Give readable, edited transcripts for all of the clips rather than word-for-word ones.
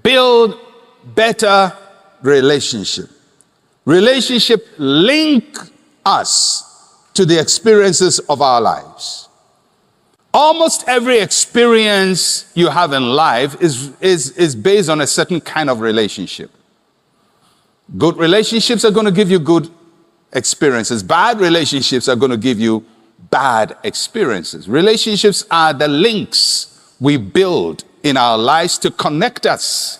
build better relationship. Relationship link us to the experiences of our lives. Almost every experience you have in life is based on a certain kind of relationship. Good relationships are going to give you good experiences. Bad relationships are going to give you bad experiences. Relationships are the links we build in our lives to connect us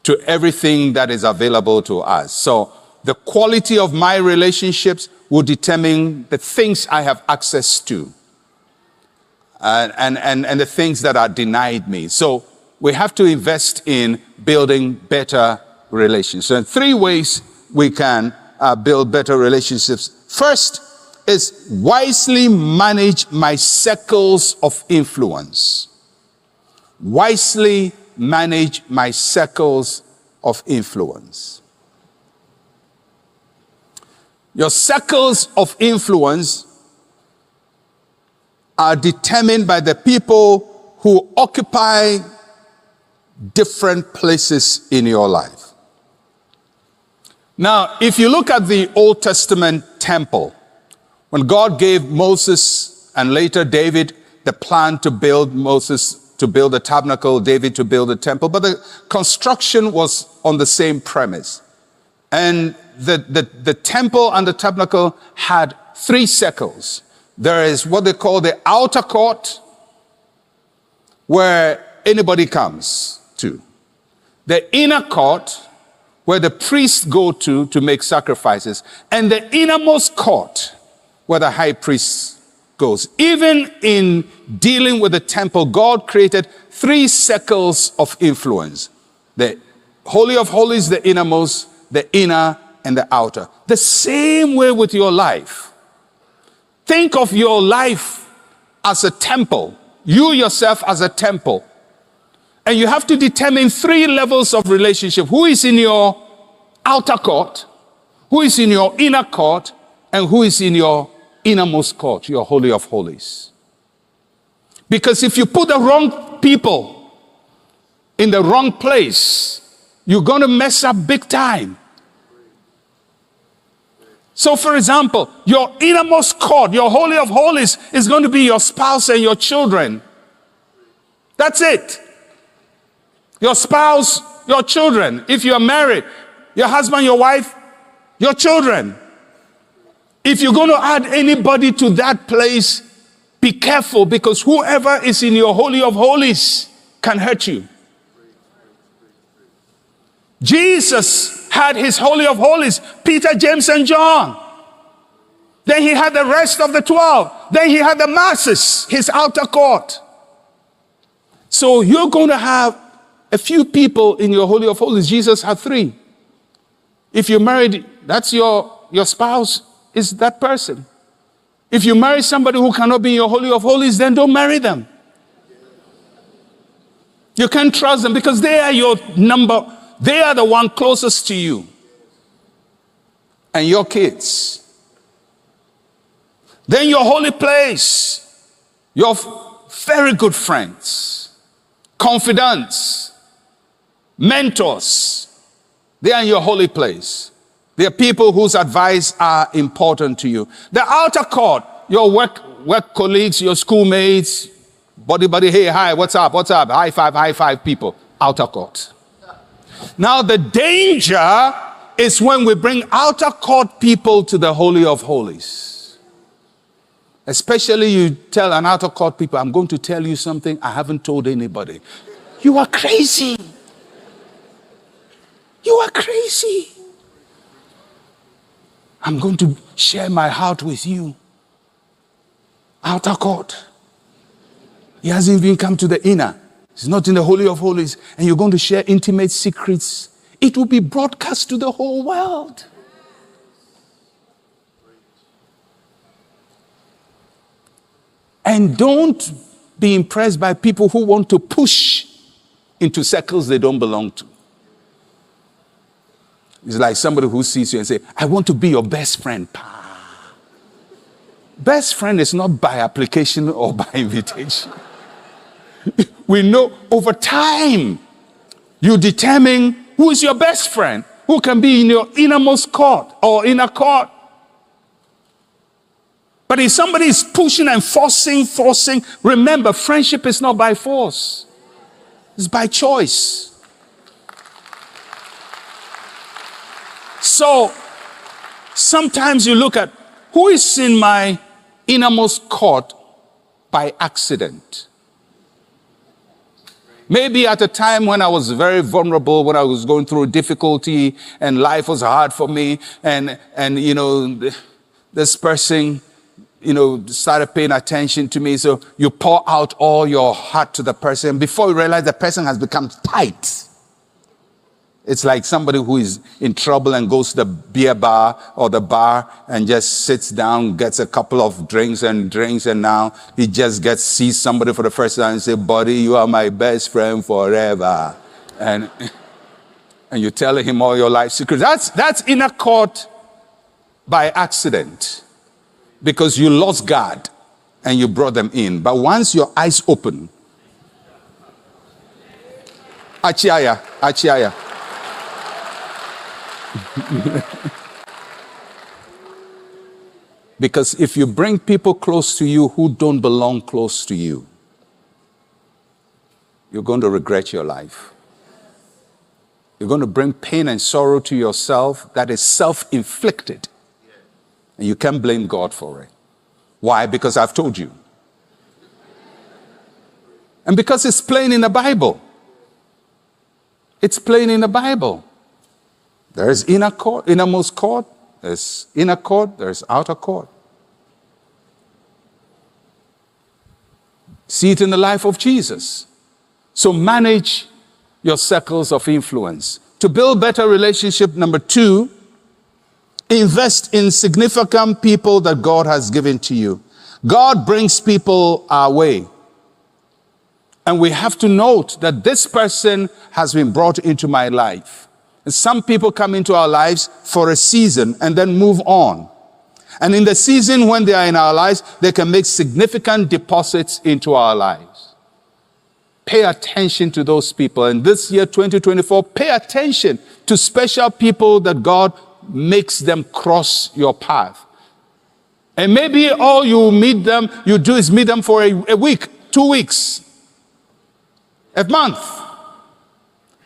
to everything that is available to us. So the quality of my relationships will determine the things I have access to and the things that are denied me. So we have to invest in building better relationships. So 3 ways we can build better relationships. First is wisely manage my circles of influence. Wisely manage my circles of influence. Your circles of influence are determined by the people who occupy different places in your life. Now, if you look at the Old Testament temple, when God gave Moses and later David the plan to build, Moses to build a tabernacle, David to build a temple, but the construction was on the same premise. And the temple and the tabernacle had 3 circles. There is what they call the outer court, where anybody comes to. The inner court, where the priests go to make sacrifices. And the innermost court, where the high priest goes. Even in dealing with the temple, God created 3 circles of influence. The Holy of Holies, the innermost, the inner, and the outer. The same way with your life. Think of your life as a temple. You yourself as a temple. And you have to determine 3 levels of relationship. Who is in your outer court? Who is in your inner court? And who is in your innermost court, your Holy of Holies? Because if you put the wrong people in the wrong place, you're going to mess up big time. So for example, your innermost court, your Holy of Holies, is going to be your spouse and your children. That's it. Your spouse, your children. If you're married, your husband, your wife, your children. If you're going to add anybody to that place, be careful, because whoever is in your Holy of Holies can hurt you. Jesus had his Holy of Holies, Peter, James, and John. Then he had the rest of the 12. Then he had the masses, his outer court. So you're going to have a few people in your Holy of Holies. Jesus had 3. If you're married, that's your spouse is that person. If you marry somebody who cannot be in your Holy of Holies, then don't marry them. You can't trust them because they are your number. They are the one closest to you and your kids. Then your holy place, your very good friends, confidants, mentors. They are in your holy place. They are people whose advice are important to you. The outer court, your work colleagues, your schoolmates, buddy, hey, hi, what's up, high five people, outer court. Now the danger is when we bring outer court people to the Holy of Holies. Especially you tell an outer court people, I'm going to tell you something I haven't told anybody. You are crazy. You are crazy. I'm going to share my heart with you. Outer court. He hasn't even come to the inner. He's not in the Holy of Holies. And you're going to share intimate secrets. It will be broadcast to the whole world. And don't be impressed by people who want to push into circles they don't belong to. It's like somebody who sees you and say, I want to be your best friend. Best friend is not by application or by invitation. We know over time, You determine who is your best friend, who can be in your innermost court or inner court. But if somebody is pushing and forcing, remember, friendship is not by force. It's by choice. So, sometimes you look at who is in my innermost court by accident. Maybe at a time when I was very vulnerable, when I was going through difficulty and life was hard for me, and this person, started paying attention to me. So you pour out all your heart to the person. Before you realize the person has become tight. It's like somebody who is in trouble and goes to the beer bar or the bar and just sits down, gets a couple of drinks, and now he just sees somebody for the first time and say, buddy, you are my best friend forever. And you tell him all your life secrets. That's inner court by accident. Because you lost guard and you brought them in. But once your eyes open, Achiaya. Because if you bring people close to you who don't belong close to you, you're going to regret your life. You're going to bring pain and sorrow to yourself that is self-inflicted. And you can't blame God for it. Why? Because I've told you. And because it's plain in the Bible. It's plain in the Bible. There's inner court, innermost court. There's inner court, there's outer court. See it in the life of Jesus. So manage your circles of influence. To build better relationship, number 2, invest in significant people that God has given to you. God brings people our way. And we have to note that this person has been brought into my life. And some people come into our lives for a season and then move on. And in the season when they are in our lives, they can make significant deposits into our lives. Pay attention to those people. And this year, 2024, pay attention to special people that God makes them cross your path. And maybe all you do is meet them for a week, 2 weeks, a month.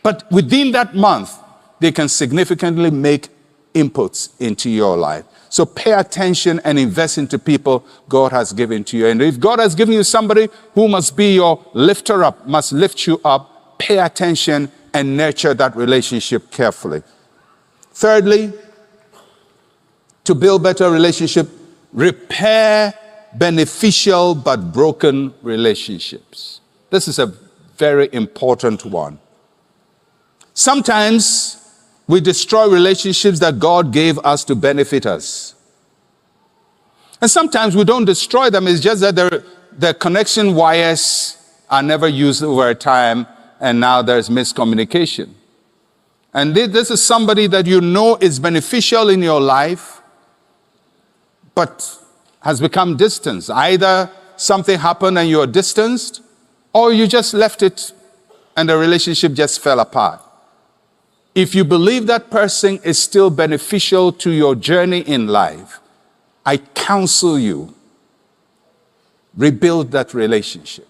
But within that month, they can significantly make inputs into your life. So pay attention and invest into people God has given to you. And if God has given you somebody who must be your lifter up, must lift you up, pay attention and nurture that relationship carefully. Thirdly, to build better relationship, repair beneficial but broken relationships. This is a very important one. Sometimes we destroy relationships that God gave us to benefit us. And sometimes we don't destroy them. It's just that the connection wires are never used over time, and now there's miscommunication. And this is somebody that you know is beneficial in your life, but has become distant. Either something happened and you're distanced, or you just left it and the relationship just fell apart. If you believe that person is still beneficial to your journey in life, I counsel you, rebuild that relationship.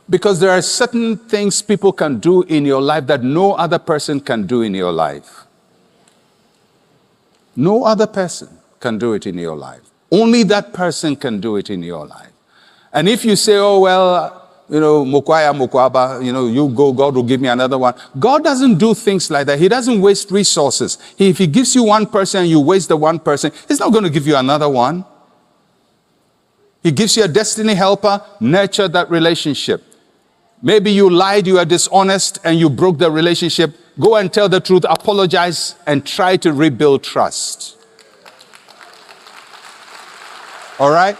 Because there are certain things people can do in your life that no other person can do in your life. No other person can do it in your life. Only that person can do it in your life. And if you say, oh, well, Mukwaya, Mukwaba, you go, God will give me another one. God doesn't do things like that. He doesn't waste resources. If he gives you one person and you waste the one person, he's not going to give you another one. He gives you a destiny helper, nurture that relationship. Maybe you lied, you are dishonest, and you broke the relationship. Go and tell the truth, apologize, and try to rebuild trust. All right?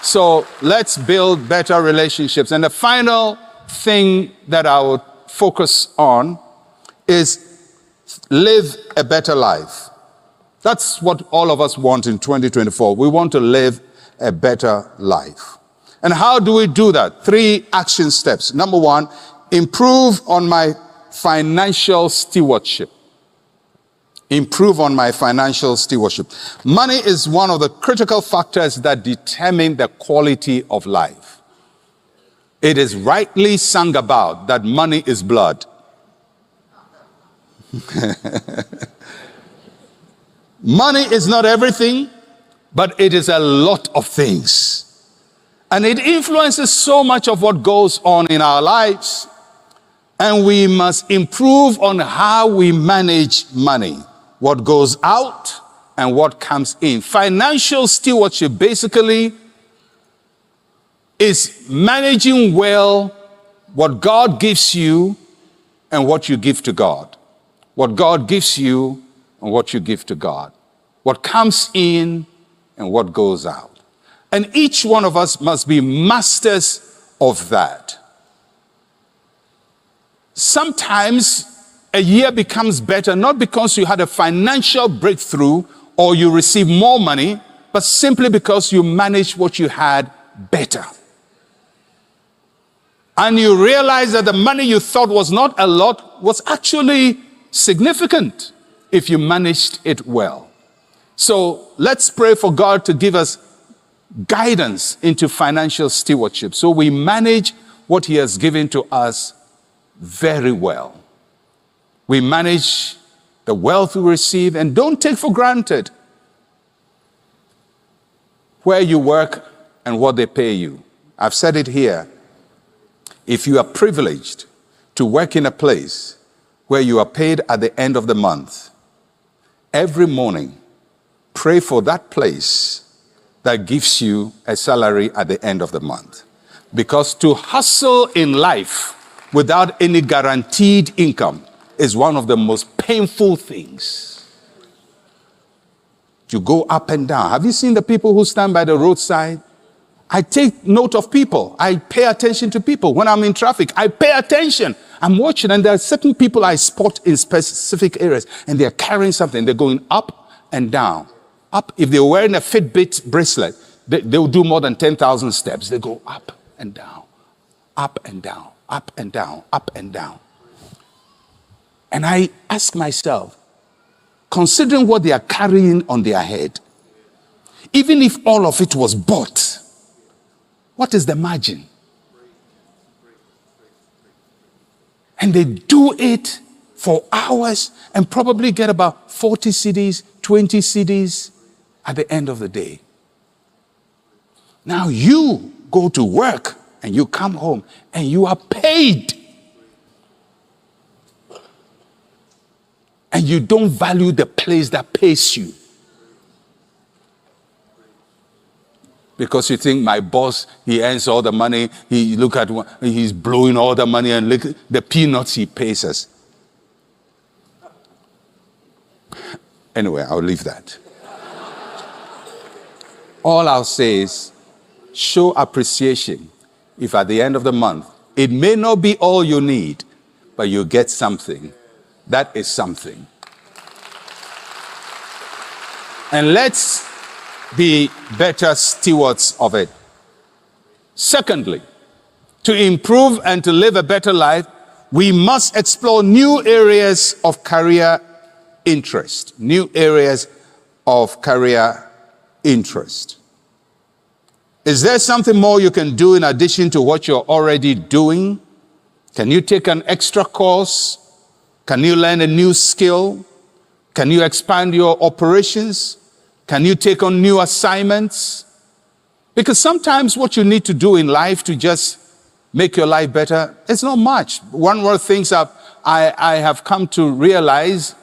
So let's build better relationships. And the final thing that I would focus on is live a better life. That's what all of us want in 2024. We want to live a better life. And how do we do that? 3 action steps. Number 1, improve on my financial stewardship. Improve on my financial stewardship. Money is one of the critical factors that determine the quality of life. It is rightly sung about that money is blood. Money is not everything, but it is a lot of things. And it influences so much of what goes on in our lives. And we must improve on how we manage money, what goes out and what comes in. Financial stewardship basically is managing well what God gives you and what you give to God. What God gives you and what you give to God. What comes in and what goes out. And each one of us must be masters of that. Sometimes a year becomes better not because you had a financial breakthrough or you received more money, but simply because you managed what you had better. And you realize that the money you thought was not a lot was actually significant if you managed it well. So let's pray for God to give us guidance into financial stewardship so we manage what He has given to us very well. We manage the wealth we receive and don't take for granted where you work and what they pay you. I've said it here. If you are privileged to work in a place where you are paid at the end of the month, every morning, pray for that place that gives you a salary at the end of the month. Because to hustle in life without any guaranteed income is one of the most painful things. You go up and down. Have you seen the people who stand by the roadside? I take note of people. I pay attention to people. When I'm in traffic, I pay attention. I'm watching, and there are certain people I spot in specific areas, and they're carrying something. They're going up and down. Up. If they're wearing a Fitbit bracelet, they'll do more than 10,000 steps. They go up and down, up and down, up and down, up and down. And I ask myself, considering what they are carrying on their head, even if all of it was bought, what is the margin? And they do it for hours and probably get about 40 cedis, 20 cedis at the end of the day. Now you go to work and you come home and you are paid. And you don't value the place that pays you. Because you think my boss, he earns all the money, he's blowing all the money and look at the peanuts he pays us. Anyway, I'll leave that. All I'll say is, show appreciation if at the end of the month, it may not be all you need, but you get something. That is something. And let's be better stewards of it. Secondly, to improve and to live a better life, we must explore new areas of career interest. New areas of career interest. Is there something more you can do in addition to what you're already doing? Can you take an extra course? Can you learn a new skill? Can you expand your operations? Can you take on new assignments? Because sometimes what you need to do in life to just make your life better, it's not much. One of the things I have come to realize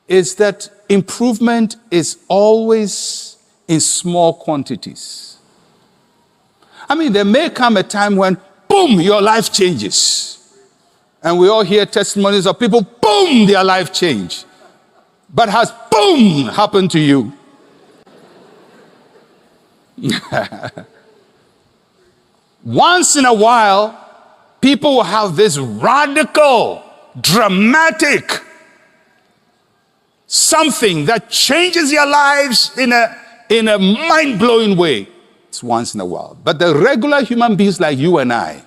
is that improvement is always in small quantities. I mean, there may come a time when, boom, your life changes. And we all hear testimonies of people, boom, their life changed. But has, boom, happened to you? Once in a while, people will have this radical, dramatic something that changes their lives in a mind-blowing way. It's once in a while. But the regular human beings like you and I,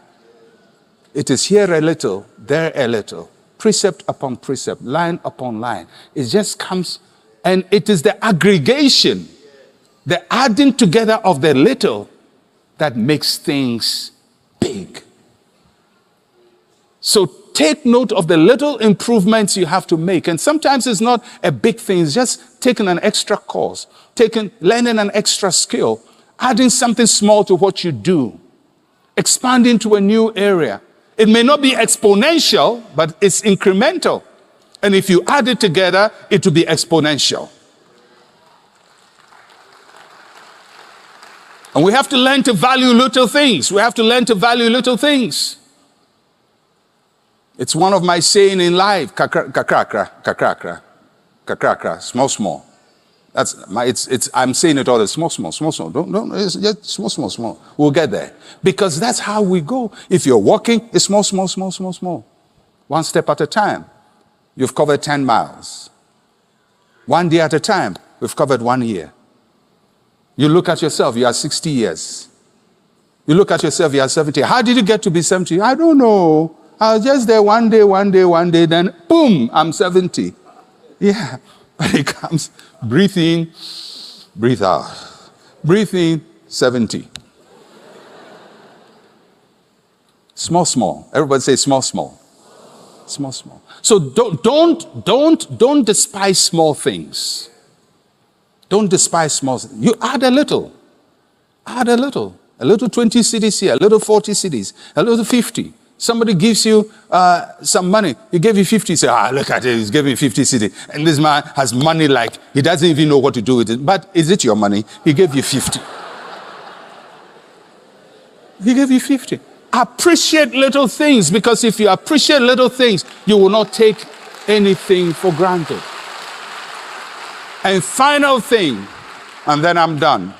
it is here a little, there a little, precept upon precept, line upon line. It just comes, and it is the aggregation, the adding together of the little that makes things big. So take note of the little improvements you have to make. And sometimes it's not a big thing, it's just taking an extra course, learning an extra skill, adding something small to what you do, expanding to a new area. It may not be exponential, but it's incremental. And if you add it together, it will be exponential. And we have to learn to value little things. We have to learn to value little things. It's one of my saying in life, kakrakra, small. I'm saying it all the small. Don't, it's just small. We'll get there. Because that's how we go. If you're walking, it's small. One step at a time. You've covered 10 miles. One day at a time, we've covered 1 year. You look at yourself, you are 60 years. You look at yourself, you are 70. How did you get to be 70? I don't know. I was just there one day, then boom, I'm 70. Yeah. But it comes, breathe in, breathe out. Breathe in, 70. Small. Everybody say small. Small. So don't despise small things. Don't despise small things. You add a little. A little 20 cities here, a little 40 cities, a little 50. Somebody gives you some money. He gave you 50. You say, look at it. He's giving me 50 cedi. And this man has money like he doesn't even know what to do with it. But is it your money? He gave you 50. He gave you 50. Appreciate little things, because if you appreciate little things, you will not take anything for granted. And final thing, and then I'm done.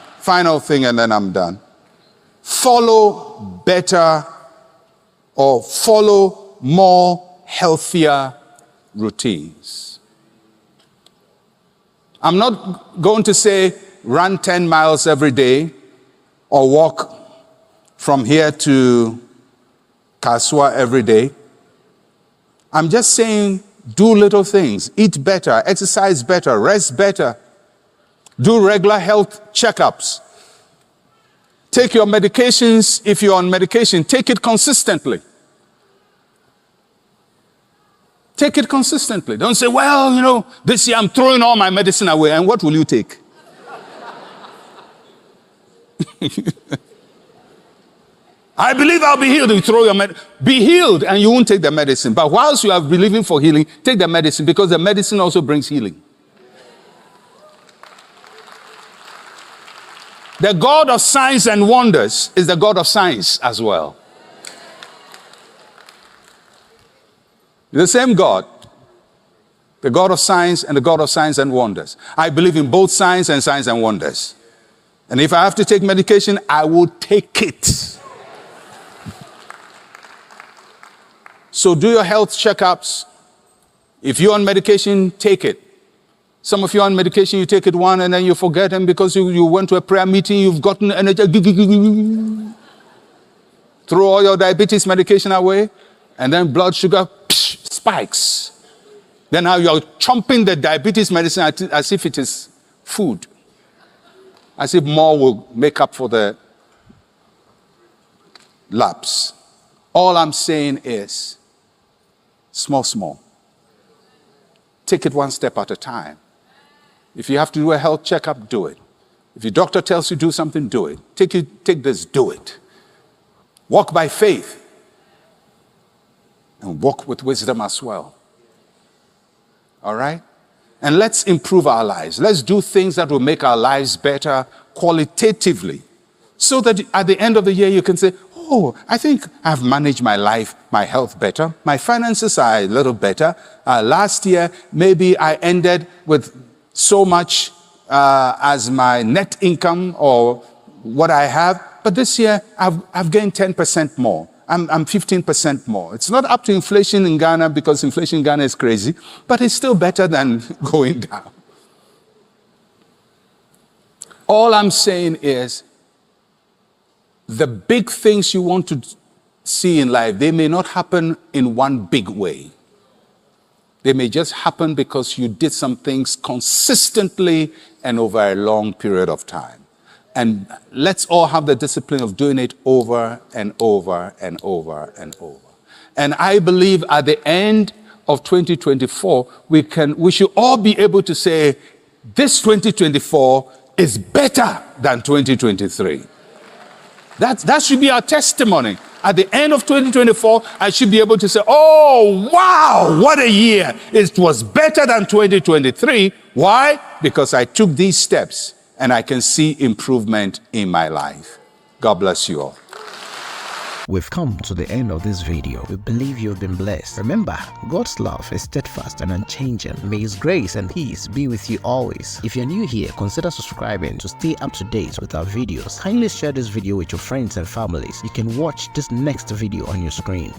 Follow better or follow more healthier routines. I'm not going to say run 10 miles every day or walk from here to Kaswa every day. I'm just saying do little things. Eat better, exercise better, rest better. Do regular health checkups. Take your medications. If you're on medication, take it consistently. Take it consistently. Don't say, well, this year I'm throwing all my medicine away. And what will you take? I believe I'll be healed. You throw your medicine. Be healed and you won't take the medicine. But whilst you are believing for healing, take the medicine, because the medicine also brings healing. The God of signs and wonders is the God of science as well. The same God. The God of science and the God of signs and wonders. I believe in both signs and wonders. And if I have to take medication, I will take it. So do your health checkups. If you're on medication, take it. Some of you are on medication, you take it one and then you forget them because you went to a prayer meeting, you've gotten energy. Throw all your diabetes medication away, and then blood sugar spikes. Then now you're chomping the diabetes medicine as if it is food. As if more will make up for the lapse. All I'm saying is, small. Take it one step at a time. If you have to do a health checkup, do it. If your doctor tells you do something, do it. Take this, do it. Walk by faith. And walk with wisdom as well. All right? And let's improve our lives. Let's do things that will make our lives better qualitatively. So that at the end of the year you can say, I think I've managed my life, my health better. My finances are a little better. Last year, maybe I ended with so much as my net income or what I have. But this year, I've gained 10% more. I'm 15% more. It's not up to inflation in Ghana because inflation in Ghana is crazy, but it's still better than going down. All I'm saying is, the big things you want to see in life, they may not happen in one big way. They may just happen because you did some things consistently and over a long period of time. And let's all have the discipline of doing it over and over and over and over. And I believe at the end of 2024, we should all be able to say, this 2024 is better than 2023. That should be our testimony. At the end of 2024, I should be able to say, oh, wow, what a year. It was better than 2023. Why? Because I took these steps and I can see improvement in my life. God bless you all. We've come to the end of this video. We believe you've been blessed. Remember, God's love is steadfast and unchanging. May His grace and peace be with you always. If you're new here, consider subscribing to stay up to date with our videos. Kindly share this video with your friends and families. You can watch this next video on your screen.